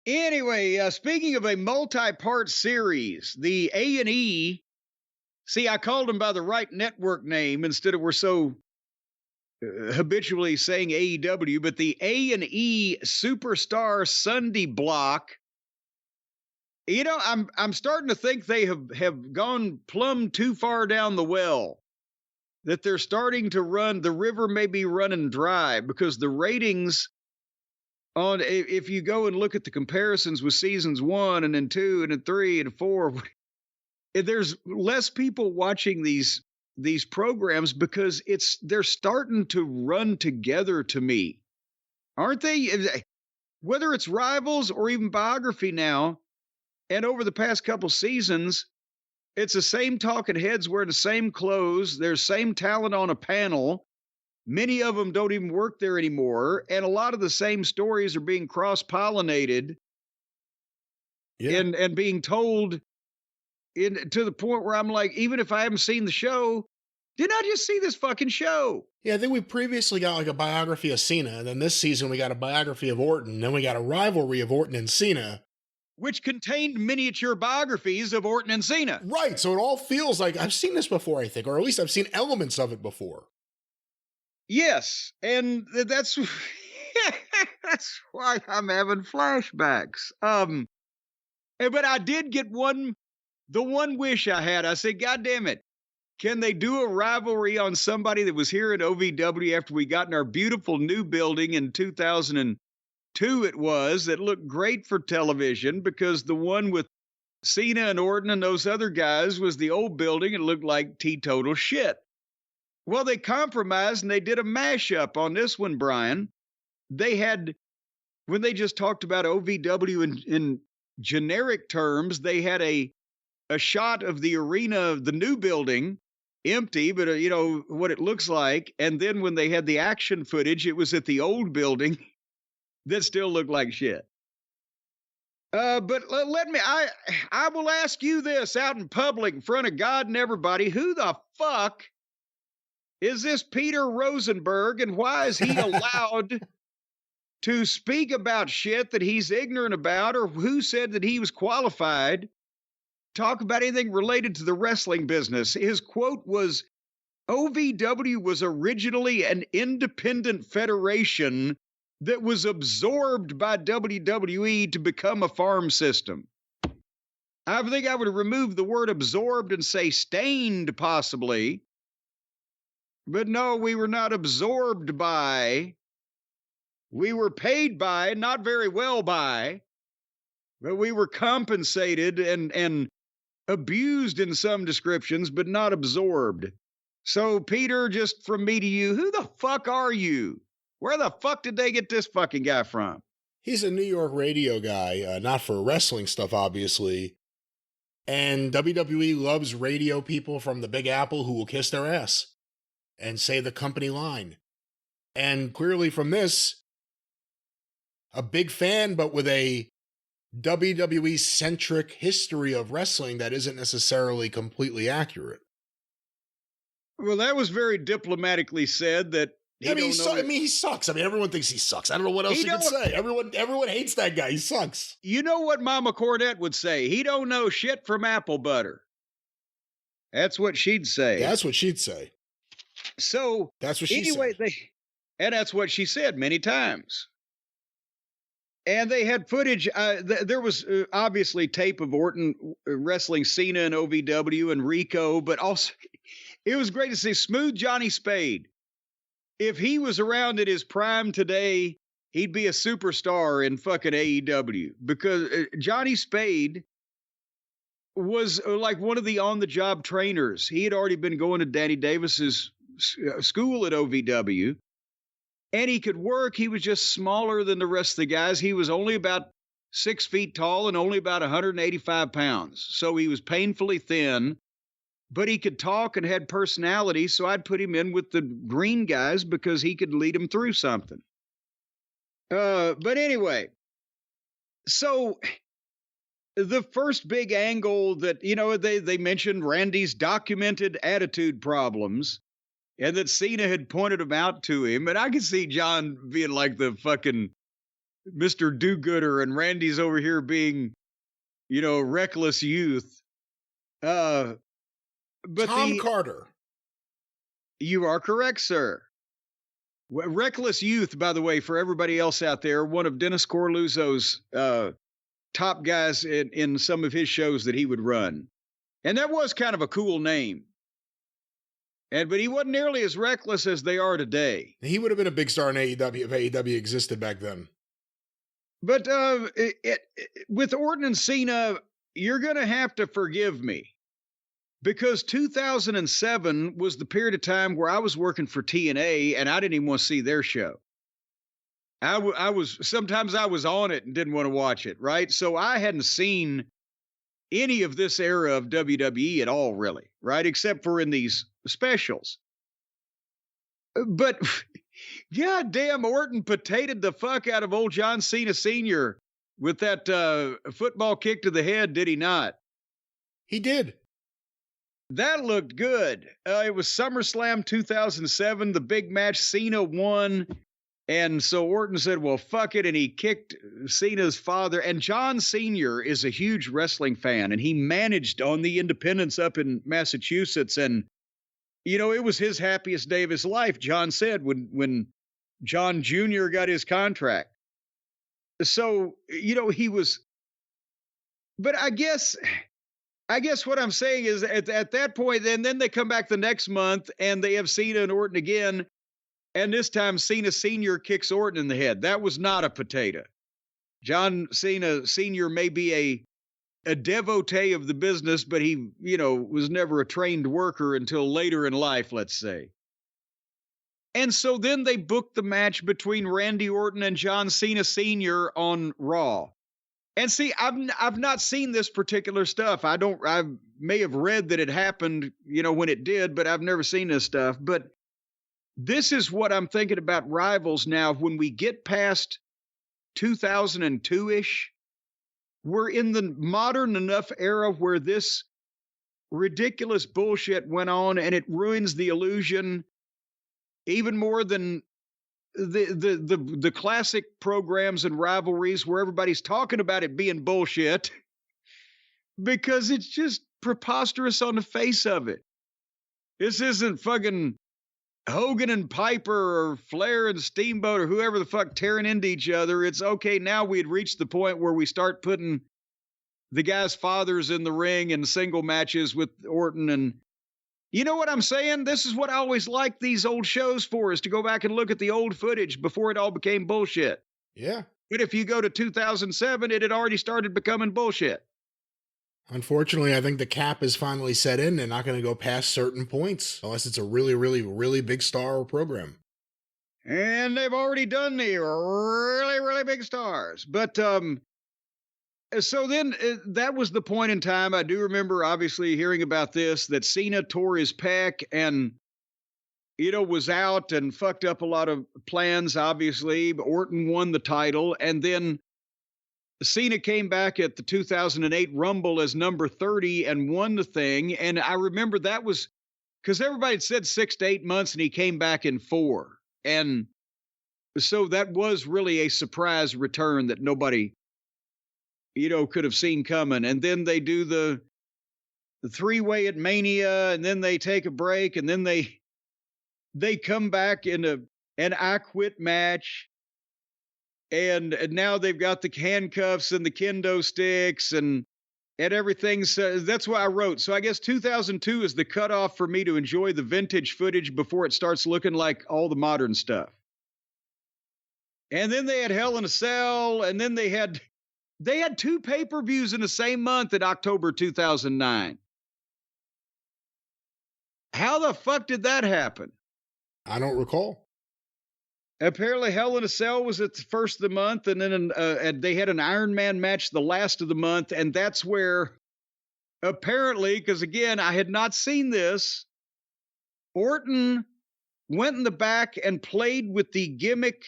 Anyway, speaking of a multi-part series, the A&E, see, I called them by the right network name instead of we're so habitually saying AEW, but the A&E Superstar Sunday block. You know, I'm starting to think they have gone plumb too far down the well, that they're starting to run, the river may be running dry, because the ratings on, if you go and look at the comparisons with seasons 1 and then 2 and then 3 and 4, there's less people watching these programs because they're starting to run together to me. Aren't they? Whether it's Rivals or even Biography now, and over the past couple seasons, it's the same talking heads wearing the same clothes. There's same talent on a panel. Many of them don't even work there anymore. And a lot of the same stories are being cross-pollinated and being told to the point where I'm like, even if I haven't seen the show, didn't I just see this fucking show? Yeah, I think we previously got like a biography of Cena. And then this season we got a biography of Orton. Then we got a rivalry of Orton and Cena, which contained miniature biographies of Orton and Cena. Right, so it all feels like I've seen this before, I think, or at least I've seen elements of it before. Yes, and that's that's why I'm having flashbacks. But I did get the one wish I had. I said, God damn it, can they do a rivalry on somebody that was here at OVW after we got in our beautiful new building in 2002 it was, that looked great for television, because the one with Cena and Orton and those other guys was the old building and looked like teetotal shit. Well, they compromised and they did a mashup on this one, Brian. They had, when they just talked about OVW in generic terms, they had a shot of the arena of the new building, empty, but you know what it looks like. And then when they had the action footage, it was at the old building that still looked like shit. But I will ask you this out in public in front of God and everybody. Who the fuck is this Peter Rosenberg, and why is he allowed to speak about shit that he's ignorant about, or who said that he was qualified to talk about anything related to the wrestling business? His quote was, OVW was originally an independent federation that was absorbed by WWE to become a farm system. I think I would remove the word absorbed and say stained, possibly. But no, we were not absorbed by. We were paid by, not very well by, but we were compensated and abused in some descriptions, but not absorbed. So, Peter, just from me to you, who the fuck are you? Where the fuck did they get this fucking guy from? He's a New York radio guy, not for wrestling stuff, obviously. And WWE loves radio people from the Big Apple who will kiss their ass and say the company line. And clearly from this, a big fan, but with a WWE-centric history of wrestling that isn't necessarily completely accurate. Well, that was very diplomatically said that he sucks. I mean, everyone thinks he sucks. I don't know what else you can say. Everyone hates that guy. He sucks. You know what Mama Cornette would say? He don't know shit from apple butter. That's what she'd say. That's what she'd say. So that's what she said. And that's what she said many times. And they had footage. There was obviously tape of Orton wrestling Cena and OVW and Rico, but also it was great to see Smooth Johnny Spade. If he was around at his prime today, he'd be a superstar in fucking AEW, because Johnny Spade was like one of the on-the-job trainers. He had already been going to Danny Davis's school at OVW, and he could work. He was just smaller than the rest of the guys. He was only about 6 feet tall and only about 185 pounds. So he was painfully thin, but he could talk and had personality. So I'd put him in with the green guys because he could lead them through something. But anyway, so the first big angle that, you know, they mentioned Randy's documented attitude problems, and that Cena had pointed them out to him. And I could see John being like the fucking Mr. Do-Gooder, and Randy's over here being, reckless youth. But Tom Carter. You are correct, sir. Reckless Youth, by the way, for everybody else out there, one of Dennis Corluzzo's top guys in some of his shows that he would run. And that was kind of a cool name. But he wasn't nearly as reckless as they are today. He would have been a big star in AEW if AEW existed back then. But with Orton and Cena, you're going to have to forgive me. Because 2007 was the period of time where I was working for TNA and I didn't even want to see their show. Sometimes I was on it and didn't want to watch it, right? So I hadn't seen any of this era of WWE at all, really, right? Except for in these specials. But goddamn, Orton potatoed the fuck out of old John Cena Sr. with that football kick to the head, did he not? He did. That looked good. It was SummerSlam 2007, the big match. Cena won. And so Orton said, well, fuck it. And he kicked Cena's father. And John Sr. is a huge wrestling fan. And he managed on the independents up in Massachusetts. And, it was his happiest day of his life, John said, when John Jr. got his contract. So, he was. But I guess what I'm saying is at that point, then they come back the next month and they have Cena and Orton again. And this time Cena Sr. kicks Orton in the head. That was not a potato. John Cena Sr. may be a devotee of the business, but he, was never a trained worker until later in life, let's say. And so then they booked the match between Randy Orton and John Cena Sr. on Raw. And see, I've not seen this particular stuff. I may have read that it happened, when it did, but I've never seen this stuff. But this is what I'm thinking about Rivals now. When we get past 2002-ish, we're in the modern enough era where this ridiculous bullshit went on and it ruins the illusion even more than the classic programs and rivalries where everybody's talking about it being bullshit because it's just preposterous on the face of it. This isn't fucking Hogan and Piper or Flair and Steamboat or whoever the fuck tearing into each other. It's okay. Now we had reached the point where we start putting the guys' fathers in the ring in single matches with Orton. And you know what I'm saying? This is what I always liked these old shows for, is to go back and look at the old footage before it all became bullshit. Yeah. But if you go to 2007, it had already started becoming bullshit. Unfortunately, I think the cap is finally set in. They're not going to go past certain points unless it's a really, really, really big star program. And they've already done the really, really big stars. But so then that was the point in time. I do remember, obviously, hearing about this, that Cena tore his pec and, was out and fucked up a lot of plans, obviously. But Orton won the title. And then Cena came back at the 2008 Rumble as number 30 and won the thing. And I remember that was because everybody had said 6 to 8 months and he came back in 4. And so that was really a surprise return that nobody, could have seen coming. And then they do the 3-way at Mania, and then they take a break, and then they come back in an I Quit match. And now they've got the handcuffs and the kendo sticks and everything. So that's what I wrote. So I guess 2002 is the cutoff for me to enjoy the vintage footage before it starts looking like all the modern stuff. And then they had Hell in a Cell, and then they had 2 pay-per-views in the same month in October 2009. How the fuck did that happen? I don't recall. Apparently, Hell in a Cell was at the first of the month, and then they had an Iron Man match the last of the month, and that's where, apparently, because again, I had not seen this, Orton went in the back and played with the gimmick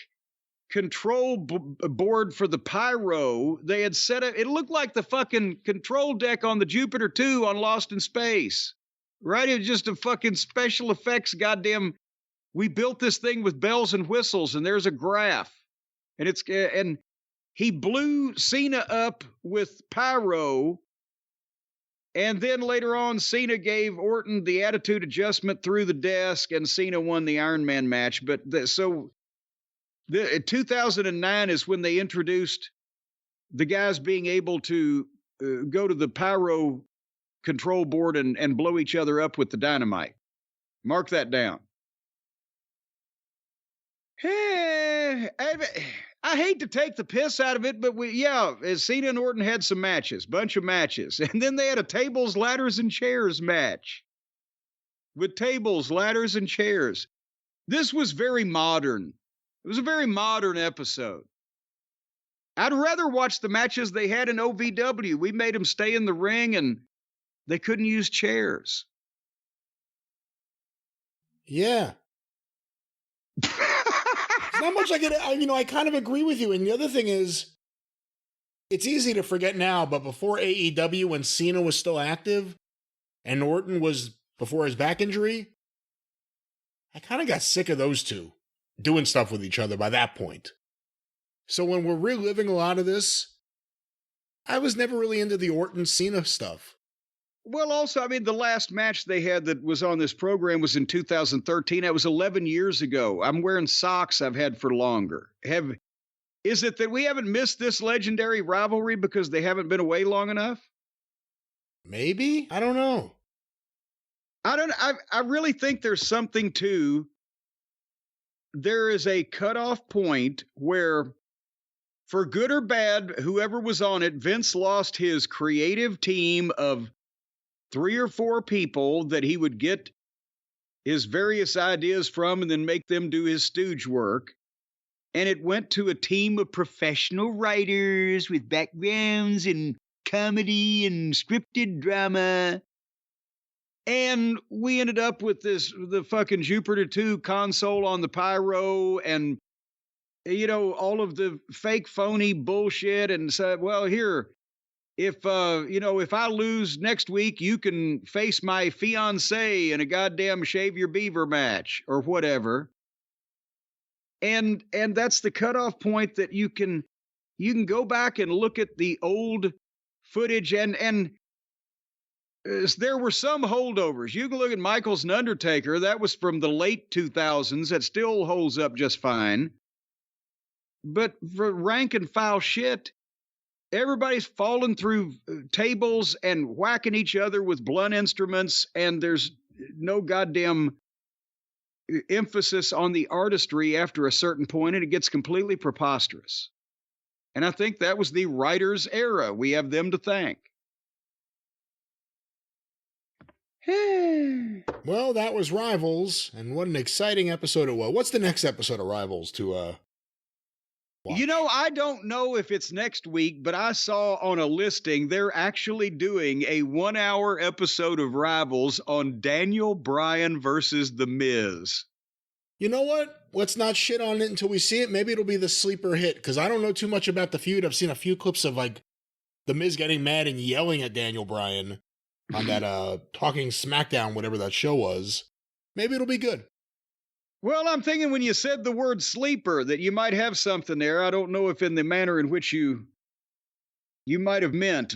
control board for the pyro. They had set it looked like the fucking control deck on the Jupiter 2 on Lost in Space, right? It was just a fucking special effects goddamn. We built this thing with bells and whistles, and there's a graph, and he blew Cena up with pyro. And then later on, Cena gave Orton the attitude adjustment through the desk, and Cena won the Iron Man match. But 2009 is when they introduced the guys being able to go to the pyro control board and blow each other up with the dynamite. Mark that down. I hate to take the piss out of it, but Cena and Orton had some matches, bunch of matches. And then they had a tables, ladders, and chairs match. With tables, ladders, and chairs. This was very modern. It was a very modern episode. I'd rather watch the matches they had in OVW. We made them stay in the ring and they couldn't use chairs. Yeah. Not much I kind of agree with you. And the other thing is, it's easy to forget now, but before AEW, when Cena was still active and Orton was before his back injury, I kind of got sick of those two doing stuff with each other by that point. So when we're reliving a lot of this, I was never really into the Orton Cena stuff. Well, also, I mean, the last match they had that was on this program was in 2013. That was 11 years ago. I'm wearing socks I've had for longer. Is it that we haven't missed this legendary rivalry because they haven't been away long enough? Maybe? I don't know. I really think there's something to, there is a cutoff point where, for good or bad, whoever was on it, Vince lost his creative team of 3 or 4 people that he would get his various ideas from and then make them do his stooge work. And it went to a team of professional writers with backgrounds in comedy and scripted drama. And we ended up with the fucking Jupiter 2 console on the pyro and, all of the fake phony bullshit and said, well, here, if I lose next week, you can face my fiance in a goddamn shave your beaver match or whatever. And that's the cutoff point that you can go back and look at the old footage and there were some holdovers. You can look at Michaels and Undertaker. That was from the late 2000s. That still holds up just fine. But for rank and file shit, everybody's falling through tables and whacking each other with blunt instruments, and there's no goddamn emphasis on the artistry after a certain point, and it gets completely preposterous. And I think that was the writers' era. We have them to thank. Well, that was Rivals, and what an exciting episode it was. What's the next episode of Rivals to watch? I don't know if it's next week, but I saw on a listing they're actually doing a 1-hour episode of Rivals on Daniel Bryan versus The Miz. You know what? Let's not shit on it until we see it. Maybe it'll be the sleeper hit, because I don't know too much about the feud. I've seen a few clips of The Miz getting mad and yelling at Daniel Bryan on that Talking SmackDown, whatever that show was. Maybe it'll be good. Well, I'm thinking when you said the word sleeper that you might have something there. I don't know if in the manner in which you might have meant,